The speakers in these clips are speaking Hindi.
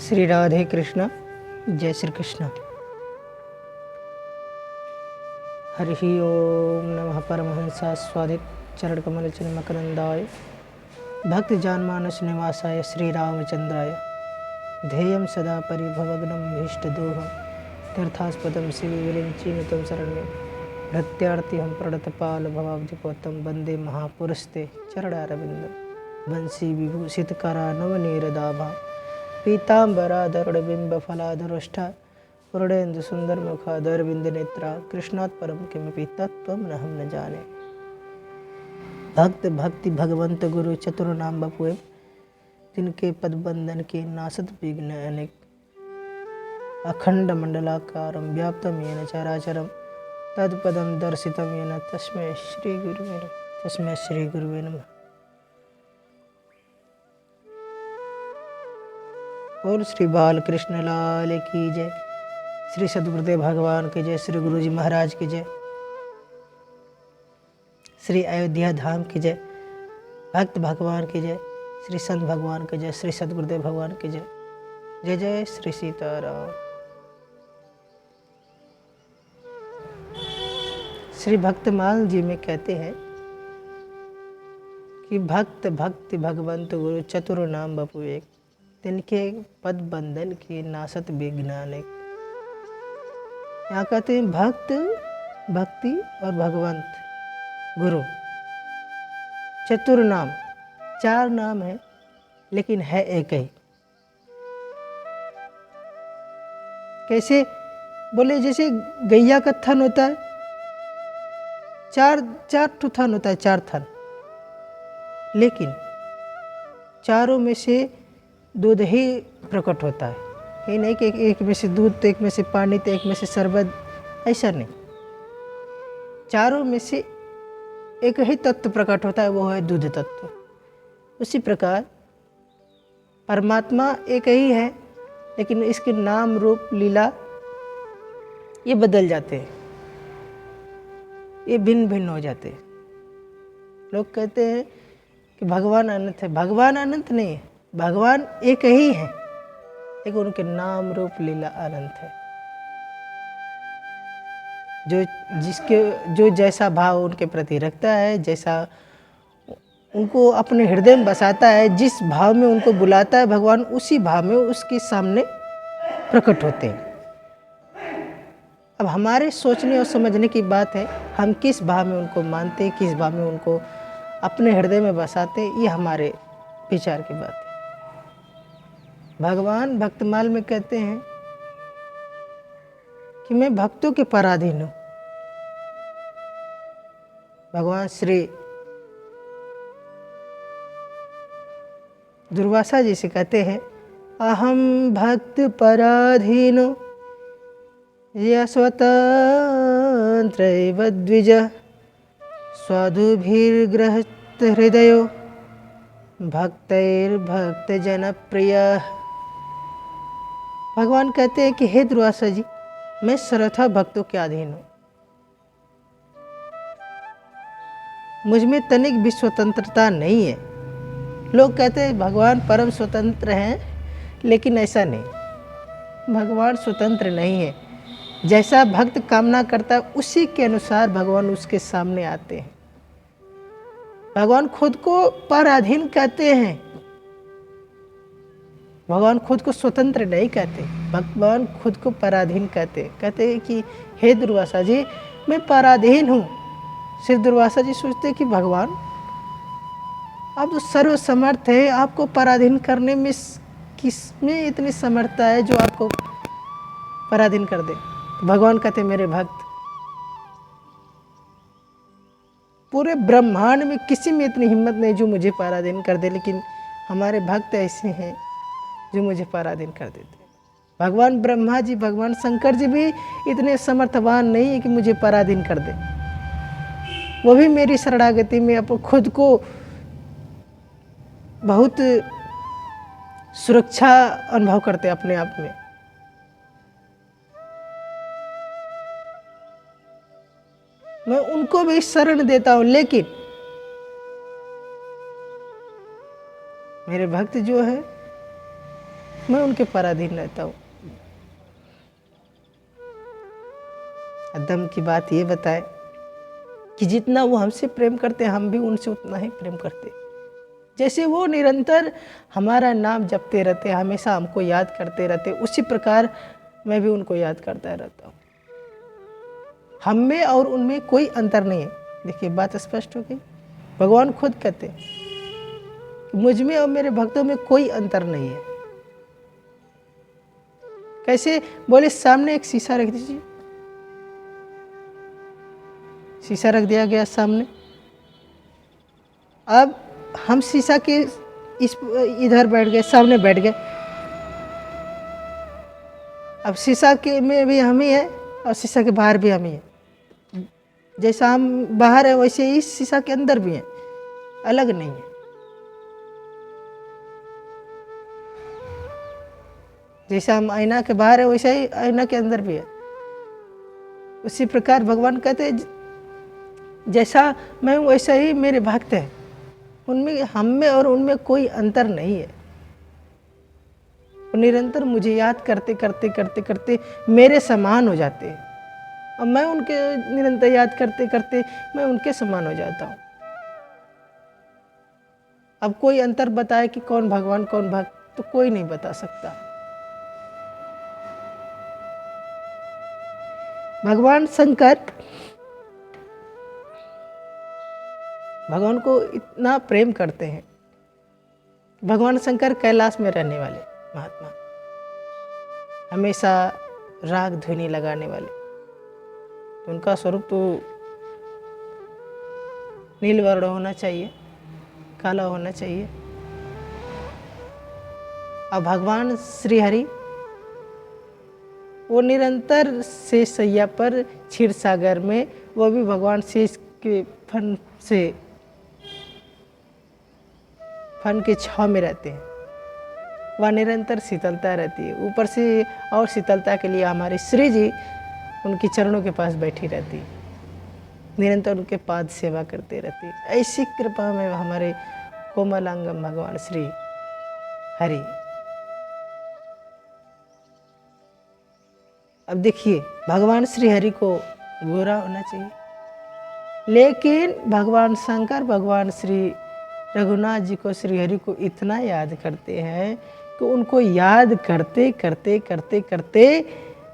श्री राधे कृष्ण। जय श्री कृष्ण। हरि ओम नमः परमहंसा स्वादित चरण कमल चिन्मकरंदाय भक्त जानमानस निवासाय श्री रामचंद्राय ध्येयं सदा परिभवग्नं भीष्टदोहं तीर्थास्पदं शिवविरिञ्चिनुतं शरण्यं भृत्यार्तिहं प्रणतपाल भवाब्जपतं वन्दे महापुरुषते चरणारविन्दं वंशी विभूषितकरा नवनीरदाभा पीताम्बराधरुडबिम्बफलाधरुष्ठा पूर्णेन्दु सुन्दरमुखाधरविन्दनेत्रा कृष्णात् परं किमपि तत्त्वं नहं न जाने। भक्त भक्ति भगवंत गुरु चतुर्नाम बपुए जिनके पदबंधन के नासत विघ्न अनेक अखंड मंडलाकारं व्याप्तं येन चराचरं तत्पदं दर्शितं येन तस्मै श्री गुरुवे नमः। और श्री बाल कृष्ण लाल की जय, श्री सद्गुरुदेव भगवान की जय, श्री गुरु जी महाराज की जय, श्री अयोध्या धाम की जय, भक्त भगवान की जय, श्री संत भगवान की जय, श्री सद्गुरुदेव भगवान की जय। जय जय श्री सीताराम। श्री भक्तमाल जी में कहते हैं कि भक्त भक्ति भगवंत गुरु चतुर नाम बपु एक, तिनके पद बंधन की नासत विज्ञानिक। यहाँ कहते हैं भक्त भक्ति और भगवंत गुरु चतुर नाम, चार नाम है लेकिन है एक ही। कैसे बोले, जैसे गैया का थन होता है, चार ठो थन होता है, चार थन, लेकिन चारों में से दूध ही प्रकट होता है। ये नहीं कि एक में से दूध तो एक में से पानी तो एक में से शरबत, ऐसा नहीं। चारों में से एक ही तत्व प्रकट होता है, वो है दूध तत्व। उसी प्रकार परमात्मा एक ही है, लेकिन इसके नाम रूप लीला ये बदल जाते हैं, ये भिन्न भिन्न हो जाते हैं। लोग कहते हैं कि भगवान अनंत है। भगवान अनंत नहीं है, भगवान एक ही है, लेकिन उनके नाम रूप लीला अनंत है। जो जैसा भाव उनके प्रति रखता है, जैसा उनको अपने हृदय में बसाता है, जिस भाव में उनको बुलाता है भगवान, उसी भाव में उसके सामने प्रकट होते हैं। अब हमारे सोचने और समझने की बात है, हम किस भाव में उनको मानते, किस भाव में उनको अपने हृदय में बसाते, ये हमारे विचार की बात है। भगवान भक्तमाल में कहते हैं कि मैं भक्तों के पराधीन हूं। भगवान श्री दुर्वासा जी से कहते हैं, अहम भक्त पराधीनो या स्वतंत्र द्विज स्वादुभिर्ग्रहत हृदयो भक्तैर्भक्त जन प्रिय। भगवान कहते हैं कि हे दुर्वासा जी, मैं सर्वथा भक्तों के अधीन हूं। मुझ में तनिक भी स्वतंत्रता नहीं है। लोग कहते हैं भगवान परम स्वतंत्र हैं, लेकिन ऐसा नहीं। भगवान स्वतंत्र नहीं है। जैसा भक्त कामना करता है, उसी के अनुसार भगवान उसके सामने आते हैं। भगवान खुद को पराधीन कहते हैं, भगवान खुद को स्वतंत्र नहीं कहते। भगवान खुद को पराधीन कहते हैं कि हे दुर्वासा जी, मैं पराधीन हूँ। श्री दुर्वासा जी सोचते कि भगवान आप तो सर्वसमर्थ है, आपको पराधीन करने में किसमें इतनी समर्थता है जो आपको पराधीन कर दे। भगवान कहते मेरे भक्त, पूरे ब्रह्मांड में किसी में इतनी हिम्मत नहीं जो मुझे पराधीन कर दे, लेकिन हमारे भक्त ऐसे हैं जो मुझे पराधीन कर देते। भगवान ब्रह्मा जी, भगवान शंकर जी भी इतने समर्थवान नहीं है कि मुझे पराधीन कर दे। वो भी मेरी शरणागति में अपने खुद को बहुत सुरक्षा अनुभव करते अपने आप में। मैं उनको भी शरण देता हूं, लेकिन मेरे भक्त जो है मैं उनके पराधीन रहता हूँ। दम की बात ये बताए कि जितना वो हमसे प्रेम करते हम भी उनसे उतना ही प्रेम करते। जैसे वो निरंतर हमारा नाम जपते रहते, हमेशा हमको याद करते रहते, उसी प्रकार मैं भी उनको याद करता रहता हूँ। हम में और उनमें कोई अंतर नहीं है। देखिए बात स्पष्ट हो गई। भगवान खुद कहते हैं कि मुझ में और मेरे भक्तों में कोई अंतर नहीं है। कैसे? बोले सामने एक शीशा रख दीजिए। शीशा रख दिया गया सामने। अब हम शीशा के इधर बैठ गए, सामने बैठ गए। अब शीशा के में भी हम ही है और शीशा के बाहर भी हम ही है। जैसा हम बाहर है वैसे ही शीशा के अंदर भी है, अलग नहीं है। जैसा हम आईना के बाहर है वैसा ही आईना के अंदर भी है। उसी प्रकार भगवान कहते हैं जैसा मैं हूँ वैसा ही मेरे भक्त हैं। उनमें, हम में और उनमें कोई अंतर नहीं है। वो निरंतर मुझे याद करते करते करते करते मेरे समान हो जाते हैं और मैं उनके निरंतर याद करते करते मैं उनके समान हो जाता हूँ। अब कोई अंतर बताए कि कौन भगवान कौन भक्त, तो कोई नहीं बता सकता। भगवान शंकर भगवान को इतना प्रेम करते हैं। भगवान शंकर कैलाश में रहने वाले महात्मा, हमेशा राग धुनी लगाने वाले। तो उनका स्वरूप तो नीलवर्ण होना चाहिए, काला होना चाहिए। और भगवान श्री हरि वो निरंतर शेष सैया पर क्षीर सागर में, वो भी भगवान शेष के फन के छाव में रहते हैं। वह निरंतर शीतलता रहती है। ऊपर से और शीतलता के लिए हमारे श्री जी उनके चरणों के पास बैठी रहती है, निरंतर उनके पाद सेवा करते रहती है। ऐसी कृपा में हमारे कोमलांगम भगवान श्री हरि। अब देखिए भगवान श्री हरि को गोरा होना चाहिए, लेकिन भगवान शंकर भगवान श्री रघुनाथ जी को, श्री हरि को इतना याद करते हैं कि उनको याद करते करते करते करते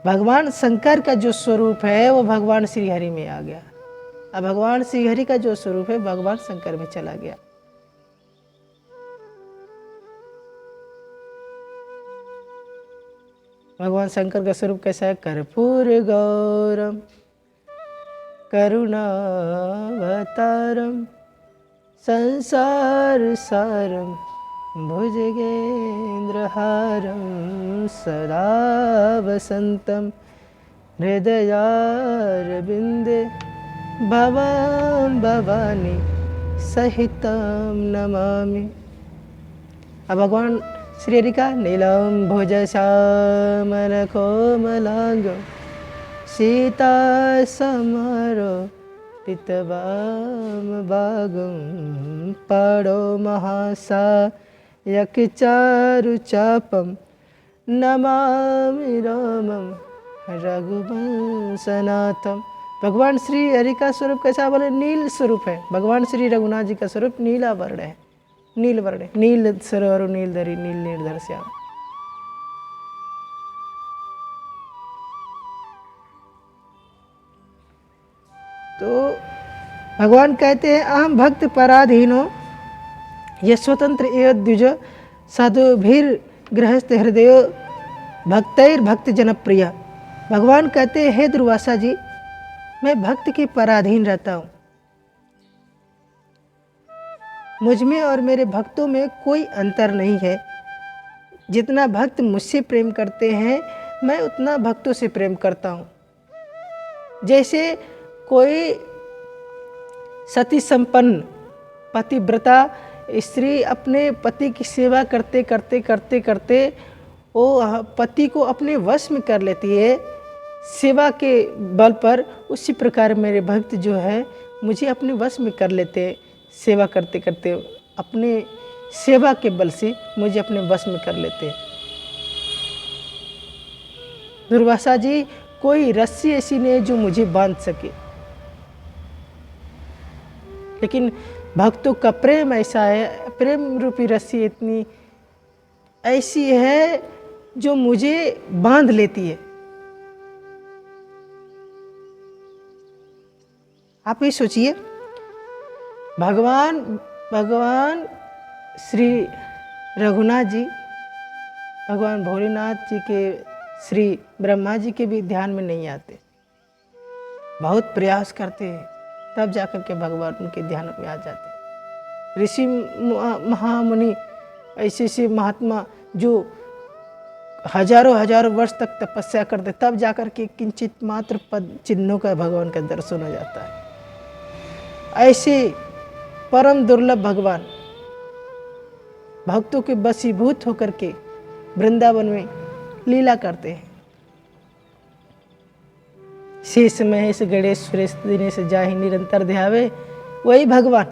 भगवान शंकर का जो स्वरूप है वो भगवान श्री हरि में आ गया। अब भगवान श्री हरि का जो स्वरूप है भगवान शंकर में चला गया। भगवान शंकर का स्वरूप कैसा है? कर्पूर गौरम करुणावतारम संसार सारम भुजगेंद्रहारम सदा वसंतम हृदयारविंदे भवां भवानी सहितं नमामि। अब भगवान श्री हरि का नीलम भुज श्यामल कोमलांगं सीता समरो पितवाम भागं पाड़ो महासा यकचारु चापम नमामि रामम रघुवंशनाथम। भगवान श्री हरि का स्वरूप कैसा? बोले नील स्वरूप है। भगवान श्री रघुनाथ जी का स्वरूप नीला वर्ण है, नील वर्ण है। नील सरोवर नीलधरी नील निर्धर श्याम। तो भगवान कहते हैं अहम भक्त पराधीनो ये स्वतंत्र एवं द्विज साधुभिर गृहस्थ हृदय भक्तैर भक्त जनप्रिय। भगवान कहते हैं हे दुर्वासा जी, मैं भक्त के पराधीन रहता हूँ। मुझ में और मेरे भक्तों में कोई अंतर नहीं है। जितना भक्त मुझसे प्रेम करते हैं मैं उतना भक्तों से प्रेम करता हूँ। जैसे कोई सती संपन्न पतिव्रता स्त्री अपने पति की सेवा करते करते करते करते वो पति को अपने वश में कर लेती है सेवा के बल पर, उसी प्रकार मेरे भक्त जो है मुझे अपने वश में कर लेते, सेवा करते करते अपने सेवा के बल से मुझे अपने वश में कर लेते। दुर्वासा जी, कोई रस्सी ऐसी नहीं है जो मुझे बांध सके, लेकिन भक्तों का प्रेम ऐसा है, प्रेम रूपी रस्सी इतनी ऐसी है जो मुझे बांध लेती है। आप ही सोचिए, भगवान श्री रघुनाथ जी, भगवान भोलेनाथ जी के, श्री ब्रह्मा जी के भी ध्यान में नहीं आते, बहुत प्रयास करते हैं, तब जाकर के भगवान उनके ध्यान में आ जाते हैं। ऋषि महामुनि, ऐसे ऐसे महात्मा जो हजारों हजारों वर्ष तक तपस्या करते, तब जाकर के किंचित मात्र पद चिन्हों का भगवान का दर्शन हो जाता है। ऐसे परम दुर्लभ भगवान भक्तों के वशीभूत होकर के वृंदावन में लीला करते हैं। शेष महेश गणेश सुरेश दिनेश जाहि निरंतर ध्यावे, वही भगवान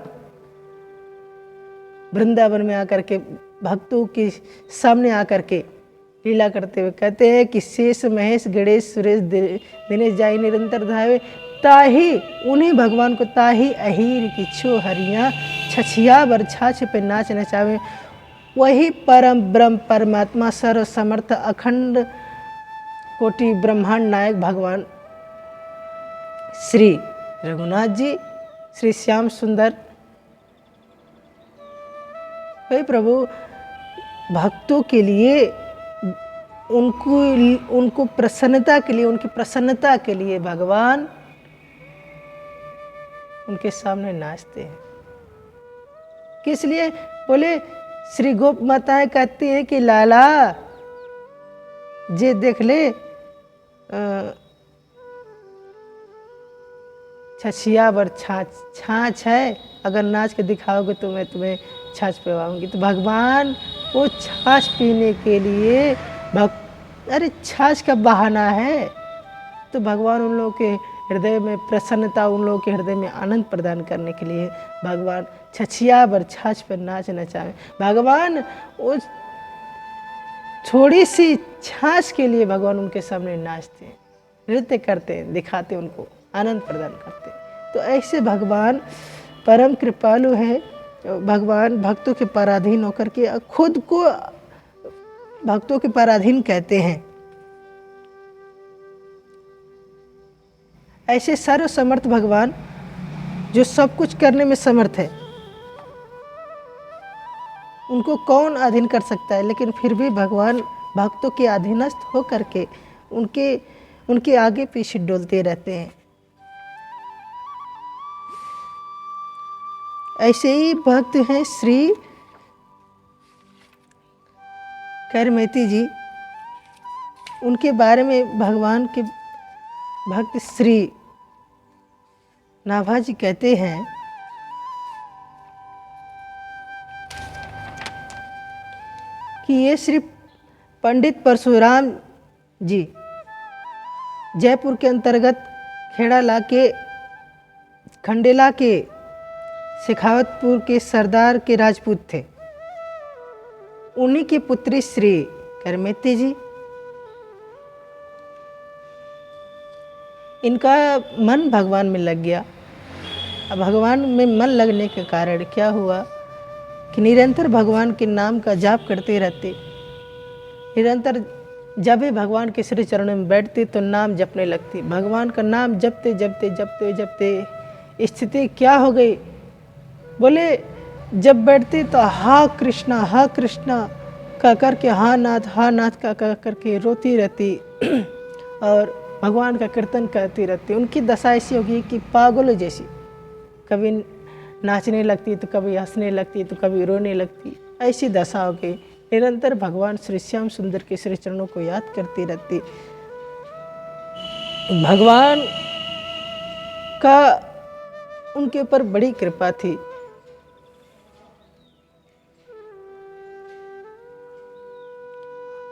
वृंदावन में आकर के भक्तों के सामने आकर के लीला करते हुए कहते हैं कि शेष महेश गणेश सुरेश दिनेश जाहि निरंतर ध्यावे, ताही उन्हीं भगवान को ताही अहीर किच्छो हरियाँ छछिया बरछाछ पे नाच नचावे, वही परम ब्रह्म परमात्मा सर्व समर्थ अखंड कोटि ब्रह्मांड नायक भगवान श्री रघुनाथ जी, श्री श्याम सुंदर, वही प्रभु भक्तों के लिए, उनको प्रसन्नता के लिए, उनकी प्रसन्नता के लिए भगवान उनके सामने नाचते हैं। किस लिए? बोले श्री गोप माताएं कहती हैं कि लाला जे देख ले छछिया बर छाछ है, अगर नाच के दिखाओगे तो मैं तुम्हें छाछ पिलाऊंगी। तो भगवान वो छाछ पीने के लिए अरे छाछ का बहाना है, तो भगवान उन लोगों के हृदय में प्रसन्नता, उन लोगों के हृदय में आनंद प्रदान करने के लिए भगवान छछिया बर छाछ पर नाच नचावे। भगवान वो थोड़ी सी छाछ के लिए भगवान उनके सामने नाचते हैं, नृत्य करते हैं, दिखाते हैं, उनको आनंद प्रदान करते हैं। तो ऐसे भगवान परम कृपालु है। भगवान भक्तों के पराधीन होकर के खुद को भक्तों के पराधीन कहते हैं। ऐसे सर्व समर्थ भगवान जो सब कुछ करने में समर्थ है, उनको कौन अधीन कर सकता है? लेकिन फिर भी भगवान भक्तों के अधीनस्थ होकर के उनके आगे पीछे डोलते रहते हैं। ऐसे ही भक्त हैं श्री करमेती जी। उनके बारे में भगवान के भक्त श्री नाभा जी कहते हैं कि ये श्री पंडित परशुराम जी जयपुर के अंतर्गत खेड़ा के खंडेला के शेखावतपुर के सरदार के राजपूत थे। उन्हीं की पुत्री श्री करमेती जी। इनका मन भगवान में लग गया। अब भगवान में मन लगने के कारण क्या हुआ कि निरंतर भगवान के नाम का जाप करते रहते। निरंतर जब भी भगवान के श्री चरणों में बैठते तो नाम जपने लगती। भगवान का नाम जपते जपते जपते जपते स्थिति क्या हो गई? बोले जब बैठते तो हा कृष्णा कह करके हा नाथ का कह करके रोती रहती और भगवान का कीर्तन करती रहती। उनकी दशा ऐसी होगी कि पागलों जैसी, कभी नाचने लगती तो कभी हंसने लगती तो कभी रोने लगती, ऐसी दशा हो गई। निरंतर भगवान श्री श्याम सुंदर के श्री चरणों को याद करती रहती। भगवान का उनके ऊपर बड़ी कृपा थी।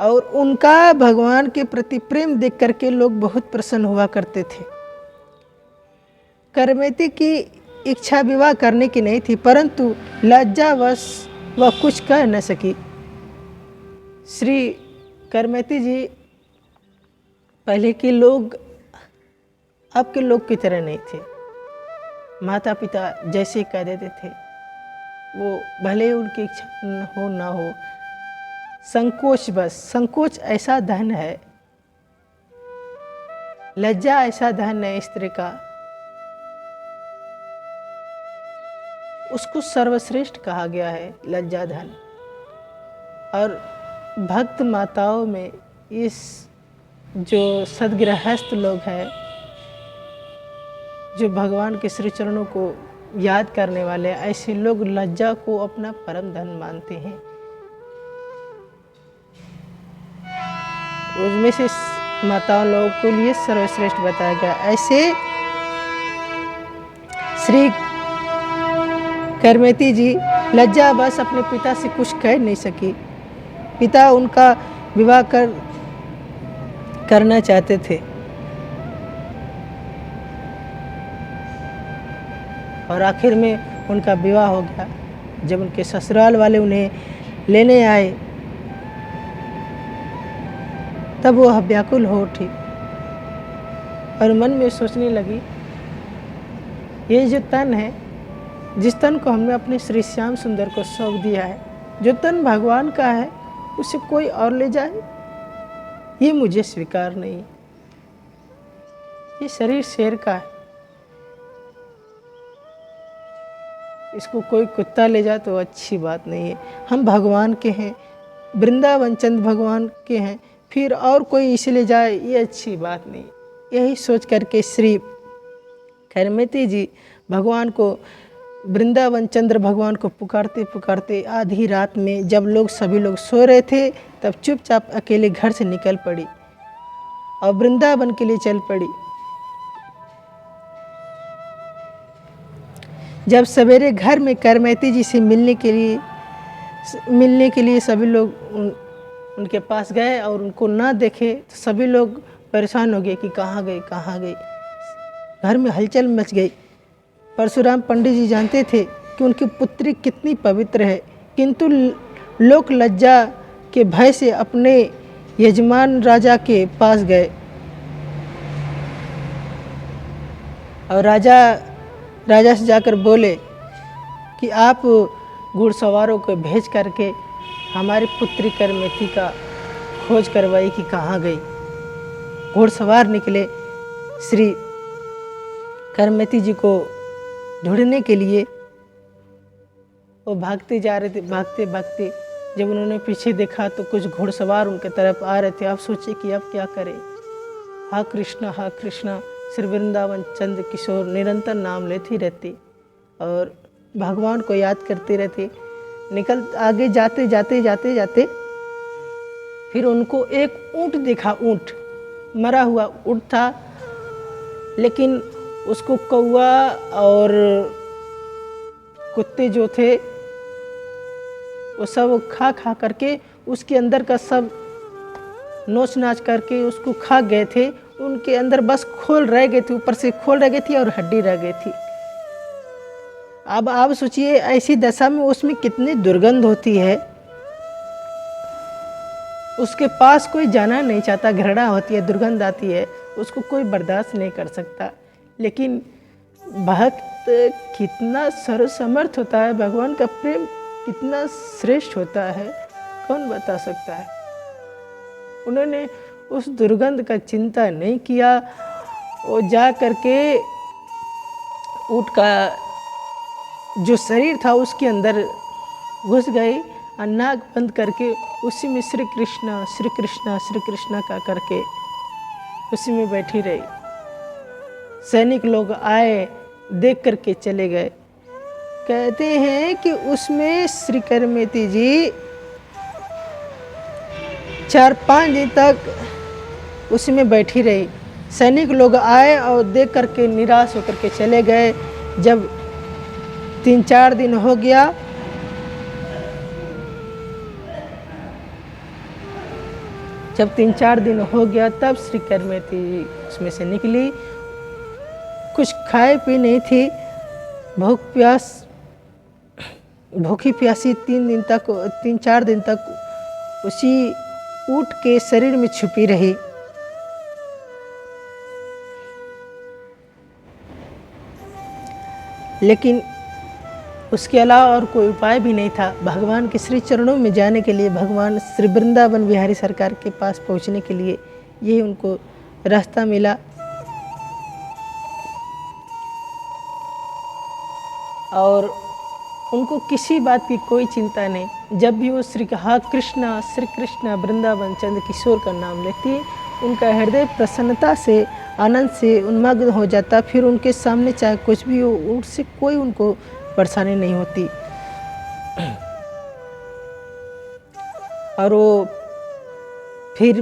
और उनका भगवान के प्रति प्रेम देख करके लोग बहुत प्रसन्न हुआ करते थे। करमेती की इच्छा विवाह करने की नहीं थी, परंतु लज्जावश वह कुछ कह न सकी। श्री करमेती जी पहले के लोग अब के लोग की तरह नहीं थे। माता पिता जैसे कह देते थे वो भले उनकी इच्छा हो ना हो, संकोच, बस संकोच ऐसा धन है, लज्जा ऐसा धन है स्त्री का, उसको सर्वश्रेष्ठ कहा गया है लज्जा धन। और भक्त माताओं में इस जो सदगृहस्थ लोग हैं, जो भगवान के श्री चरणों को याद करने वाले, ऐसे लोग लज्जा को अपना परम धन मानते हैं। उसमें से माताओं लोगों के लिए सर्वश्रेष्ठ बताया गया। ऐसे श्री करमेती जी लज्जा बस अपने पिता से कुछ कह नहीं सकी। पिता उनका विवाह करना चाहते थे और आखिर में उनका विवाह हो गया। जब उनके ससुराल वाले उन्हें लेने आए तब वो व्याकुल हो उठी और मन में सोचने लगी, ये जो तन है, जिस तन को हमने अपने श्री श्याम सुंदर को सौंप दिया है, जो तन भगवान का है, उसे कोई और ले जाए, ये मुझे स्वीकार नहीं। ये शरीर शेर का है, इसको कोई कुत्ता ले जाए तो अच्छी बात नहीं है। हम भगवान के हैं, वृंदावन चंद भगवान के हैं, फिर और कोई इसे ले जाए ये अच्छी बात नहीं। यही सोच करके श्री करमेती जी भगवान को, वृंदावन चंद्र भगवान को पुकारते पुकारते आधी रात में, जब सभी लोग सो रहे थे, तब चुपचाप अकेले घर से निकल पड़ी और वृंदावन के लिए चल पड़ी। जब सवेरे घर में करमेती जी से मिलने के लिए सभी लोग उनके पास गए और उनको ना देखे तो सभी लोग परेशान हो गए कि कहाँ गई, कहाँ गई। घर में हलचल मच गई। परशुराम पंडित जी जानते थे कि उनकी पुत्री कितनी पवित्र है, किंतु लोक लज्जा के भय से अपने यजमान राजा के पास गए और राजा से जाकर बोले कि आप घुड़सवारों को भेज करके हमारी पुत्री करमेती का खोज करवाई कि कहाँ गई। घुड़सवार निकले श्री करमेती जी को ढूंढने के लिए। वो भागते जा रहे थे, भागते भागते जब उन्होंने पीछे देखा तो कुछ घुड़सवार उनके तरफ आ रहे थे। आप सोचे कि अब क्या करें। हा कृष्णा श्री वृंदावन चंद किशोर निरंतर नाम लेती रहती और भगवान को याद करते रहते। निकल आगे जाते जाते फिर उनको एक ऊंट दिखा। ऊंट, मरा हुआ ऊंट था, लेकिन उसको कौवा और कुत्ते जो थे वो सब खा करके उसके अंदर का सब नोच नाच करके उसको खा गए थे। उनके अंदर बस खोल रह गए थे, ऊपर से खोल रह गई थी और हड्डी रह गई थी। अब आप सोचिए ऐसी दशा में उसमें कितनी दुर्गंध होती है। उसके पास कोई जाना नहीं चाहता, घृणा होती है, दुर्गंध आती है, उसको कोई बर्दाश्त नहीं कर सकता। लेकिन भक्त कितना सर्वसमर्थ होता है, भगवान का प्रेम कितना श्रेष्ठ होता है, कौन बता सकता है। उन्होंने उस दुर्गंध का चिंता नहीं किया। वो जा करके ऊँट का जो शरीर था उसके अंदर घुस गई और नाक बंद करके उसी में श्री कृष्णा का करके उसी में बैठी रही। सैनिक लोग आए, देख करके चले गए। कहते हैं कि उसमें श्री करमेती जी 4-5 दिन तक उसी में बैठी रही। सैनिक लोग आए और देख करके निराश होकर के चले गए। जब 3-4 दिन हो गया तब श्री करमेती उसमें से निकली। कुछ खाए पी नहीं थी, भूखी प्यासी 3-4 दिन तक उसी ऊँट के शरीर में छुपी रही। लेकिन उसके अलावा और कोई उपाय भी नहीं था। भगवान के श्री चरणों में जाने के लिए, भगवान श्री वृंदावन बिहारी सरकार के पास पहुंचने के लिए ये उनको रास्ता मिला। और उनको किसी बात की कोई चिंता नहीं। जब भी वो श्री कृष्ण वृंदावन चंद्र किशोर का नाम लेती है, उनका हृदय प्रसन्नता से, आनंद से उन्मग्न हो जाता। फिर उनके सामने चाहे कुछ भी हो, उससे कोई उनको परेशानी नहीं होती। और वो फिर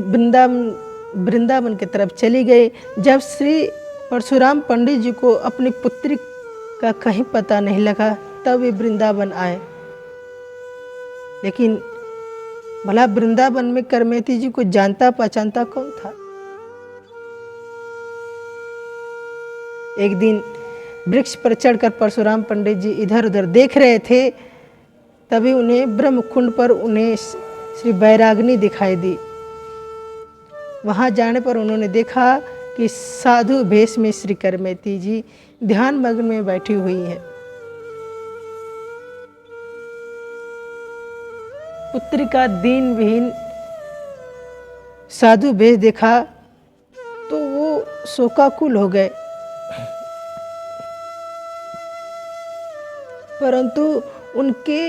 वृंदावन की तरफ चली गई। जब श्री परशुराम पंडित जी को अपनी पुत्री का कहीं पता नहीं लगा, तब वे वृंदावन आए। लेकिन भला वृंदावन में करमेती जी को जानता पहचानता कौन था? एक दिन वृक्ष पर चढ़कर परशुराम पंडित जी इधर उधर देख रहे थे, तभी उन्हें ब्रह्मकुंड पर उन्हें श्री बैरागिनी दिखाई दी। वहां जाने पर उन्होंने देखा कि साधु भेष में श्री करमेती जी ध्यान मग्न में बैठी हुई हैं। पुत्री का दीन विहीन साधु भेष देखा तो वो शोकाकुल हो गए। परंतु उनके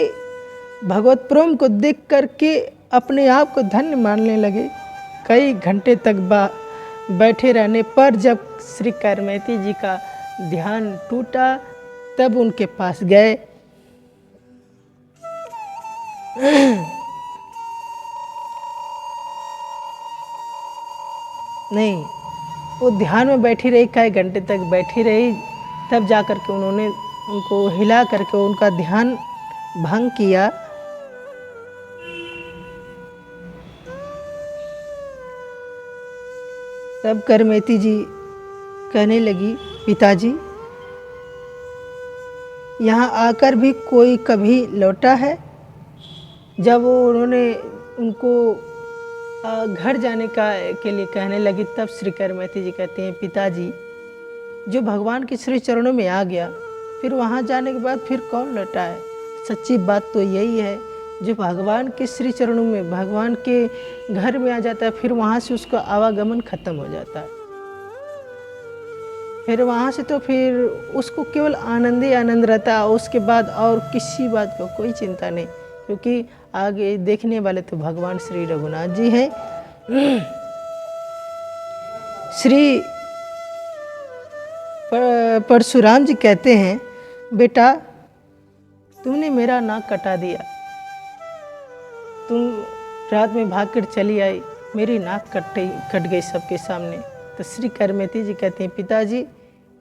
भगवत प्रेम को देख करके अपने आप को धन्य मानने लगे। कई घंटे तक बैठे रहने पर जब श्री करमेती जी का ध्यान टूटा, तब उनके पास गए। नहीं, वो ध्यान में बैठी रही, कई घंटे तक बैठी रही। तब जा कर के उन्होंने उनको हिला करके उनका ध्यान भंग किया। तब करमेती जी कहने लगी, पिताजी, यहाँ आकर भी कोई कभी लौटा है? जब उन्होंने उनको घर जाने के लिए कहने लगी, तब श्री करमेती जी कहते हैं, पिताजी, जो भगवान के श्री चरणों में आ गया, फिर वहाँ जाने के बाद फिर कौन लौटा है? सच्ची बात तो यही है, जो भगवान के श्री चरणों में, भगवान के घर में आ जाता है, फिर वहाँ से उसका आवागमन खत्म हो जाता है। फिर वहाँ से तो फिर उसको केवल आनंद ही आनंद रहता है। उसके बाद और किसी बात को कोई चिंता नहीं, क्योंकि आगे देखने वाले तो भगवान श्री रघुनाथ जी हैं। श्री परशुराम जी कहते हैं, बेटा, तुमने मेरा नाक कटा दिया। तुम रात में भाग कर चली आई, मेरी नाक कट गई सबके सामने। तो श्री करमेती जी कहते हैं, पिताजी,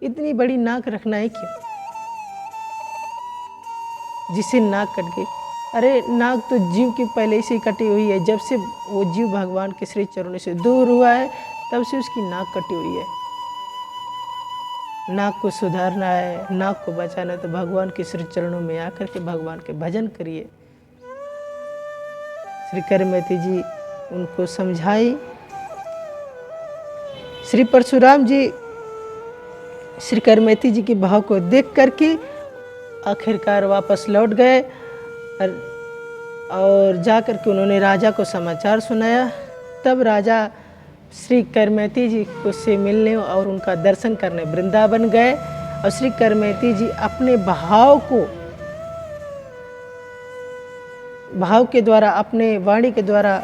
इतनी बड़ी नाक रखना है क्यों, जिसे नाक कट गई? अरे नाक तो जीव की पहले से ही कटी हुई है। जब से वो जीव भगवान के श्री चरणों से दूर हुआ है, तब से उसकी नाक कटी हुई है। नाक को सुधारना है, नाक को बचाना है, तो भगवान के श्री चरणों में आकर के भगवान के भजन करिए। श्री करमेती जी उनको समझाई। श्री परशुराम जी श्री करमेती जी के भाव को देख करके आखिरकार वापस लौट गए और जा कर के उन्होंने राजा को समाचार सुनाया। तब राजा श्री करमेती जी को से मिलने और उनका दर्शन करने वृंदावन गए। और श्री करमेती जी अपने भाव के द्वारा, अपने वाणी के द्वारा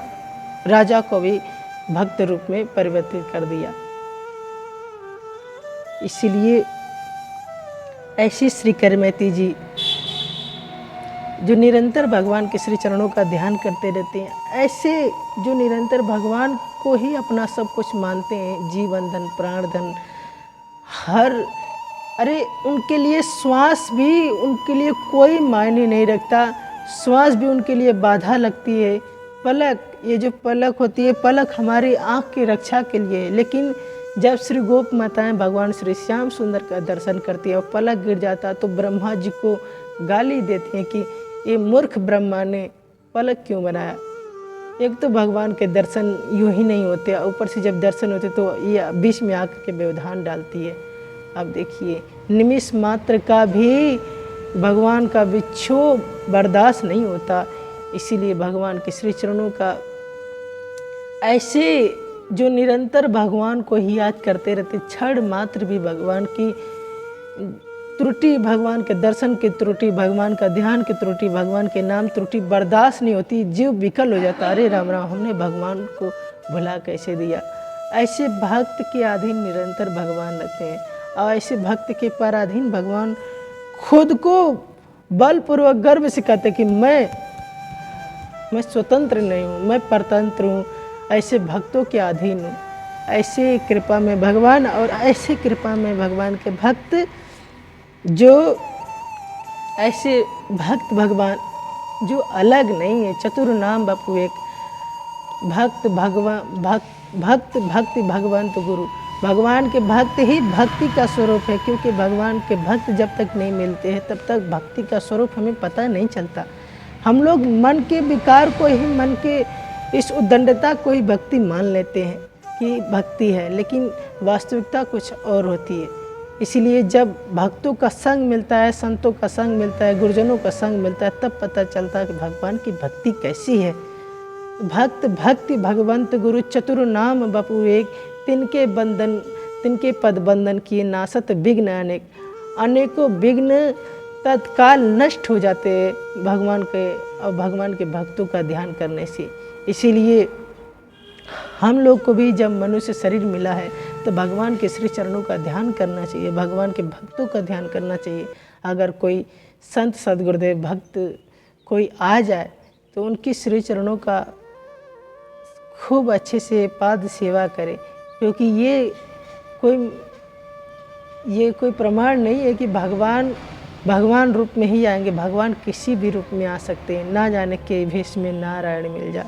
राजा को भी भक्त रूप में परिवर्तित कर दिया। इसीलिए ऐसी श्री करमेती जी जो निरंतर भगवान के श्री चरणों का ध्यान करते रहते हैं, ऐसे जो निरंतर भगवान को ही अपना सब कुछ मानते हैं, जीवन धन प्राण धन अरे उनके लिए श्वास भी उनके लिए कोई मायने नहीं रखता। श्वास भी उनके लिए बाधा लगती है। पलक, ये जो पलक होती है, पलक हमारी आँख की रक्षा के लिए है। लेकिन जब श्री गोप माताएं भगवान श्री श्याम सुंदर का दर्शन करती है और पलक गिर जाता, तो ब्रह्मा जी को गाली देते हैं कि ये मूर्ख ब्रह्मा ने पलक क्यों बनाया। एक तो भगवान के दर्शन यूं ही नहीं होते, ऊपर से जब दर्शन होते तो ये बीच में आकर के व्यवधान डालती है। अब देखिए निमिष मात्र का भी भगवान का विक्षोभ बर्दाश्त नहीं होता। इसीलिए भगवान के श्री चरणों का ऐसे जो निरंतर भगवान को ही याद करते रहते, क्षण मात्र भी भगवान की त्रुटि, भगवान के दर्शन की त्रुटि, भगवान का ध्यान की त्रुटि, भगवान के नाम त्रुटि बर्दाश्त नहीं होती, जीव विकल हो जाता। अरे राम राम, हमने भगवान को भुला कैसे दिया। ऐसे भक्त के अधीन निरंतर भगवान रहते हैं और ऐसे भक्त के पराधीन भगवान खुद को बलपूर्वक गर्व से कहते कि मैं स्वतंत्र नहीं हूँ, मैं परतंत्र हूँ, ऐसे भक्तों के अधीन हूँ। ऐसे कृपा में भगवान और ऐसे कृपा में भगवान के भक्त, जो ऐसे भक्त भगवान जो अलग नहीं है, चतुर नाम बापू एक, भक्त भक्ति भगवंत गुरु। भगवान के भक्त ही भक्ति का स्वरूप है, क्योंकि भगवान के भक्त जब तक नहीं मिलते हैं तब तक भक्ति का स्वरूप हमें पता नहीं चलता। हम लोग मन के विकार को ही, मन के इस उद्दंडता को ही भक्ति मान लेते हैं कि भक्ति है, लेकिन वास्तविकता कुछ और होती है। इसीलिए जब भक्तों का संग मिलता है, संतों का संग मिलता है, गुरुजनों का संग मिलता है, तब पता चलता है कि भगवान की भक्ति कैसी है। भक्त भक्ति भगवंत गुरु चतुर नाम बपू एक, तिनके पद बंधन किए नासत विघ्न अनेक। अनेकों विघ्न तत्काल नष्ट हो जाते हैं भगवान के और भगवान के भक्तों का ध्यान करने से। इसीलिए हम लोग को भी जब मनुष्य शरीर मिला है तो भगवान के श्री चरणों का ध्यान करना चाहिए, भगवान के भक्तों का ध्यान करना चाहिए। अगर कोई संत सद्गुरुदेव भक्त कोई आ जाए तो उनकी श्री चरणों का खूब अच्छे से पाद सेवा करें, क्योंकि ये कोई प्रमाण नहीं है कि भगवान रूप में ही आएंगे। भगवान किसी भी रूप में आ सकते हैं, ना जाने के भेष में नारायण मिल जाए।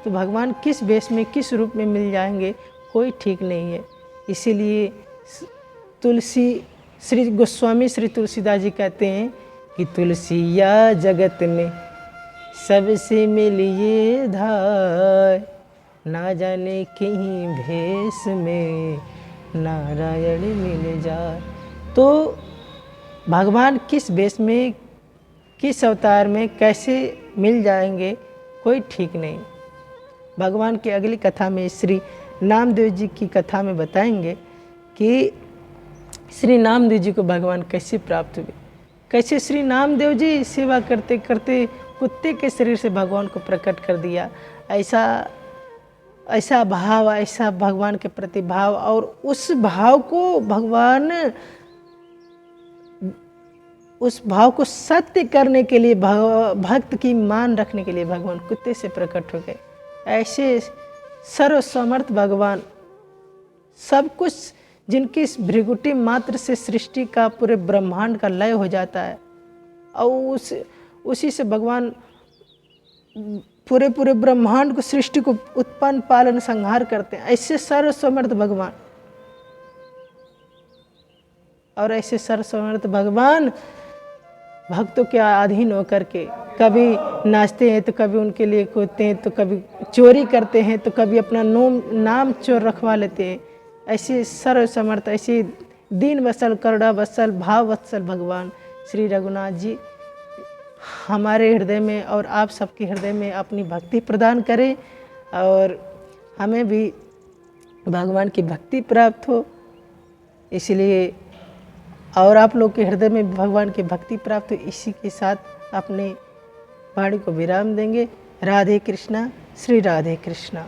तो भगवान किस भेष में किस रूप में मिल जाएंगे कोई ठीक नहीं है। इसीलिए श्री गोस्वामी श्री तुलसीदास जी कहते हैं कि तुलसिया जगत में सबसे मिलिए धाय, ना जाने कहीं भेष में नारायण मिल जाए। तो भगवान किस भेष में, किस अवतार में कैसे मिल जाएंगे कोई ठीक नहीं। भगवान की अगली कथा में श्री नामदेव जी की कथा में बताएंगे कि श्री नामदेव जी को भगवान कैसे प्राप्त हुए, कैसे श्री नामदेव जी सेवा करते करते कुत्ते के शरीर से भगवान को प्रकट कर दिया। ऐसा भाव, ऐसा भगवान के प्रति भाव, और उस भाव को सत्य करने के लिए, भक्त की मान रखने के लिए भगवान कुत्ते से प्रकट हो गए। ऐसे सर्वसमर्थ भगवान, सब कुछ जिनकी भृगुटी मात्र से सृष्टि का पूरे ब्रह्मांड का लय हो जाता है, और उसी से भगवान पूरे ब्रह्मांड को, सृष्टि को उत्पन्न पालन संहार करते हैं। ऐसे सर्वसमर्थ भगवान, और ऐसे सर्वसमर्थ भगवान भक्तों के अधीन होकर के कभी नाचते हैं तो कभी उनके लिए कूदते हैं, तो कभी चोरी करते हैं, तो कभी अपना नाम चोर रखवा लेते हैं। ऐसे सर्वसमर्थ, ऐसे दीन वत्सल, करुणा वत्सल, भाव वत्सल भगवान श्री रघुनाथ जी हमारे हृदय में और आप सबके हृदय में अपनी भक्ति प्रदान करें, और हमें भी भगवान की भक्ति प्राप्त हो। इसलिए और आप लोग के हृदय में भगवान की भक्ति प्राप्त हो। इसी के साथ अपने वाणी को विराम देंगे। राधे कृष्णा, श्री राधे कृष्णा।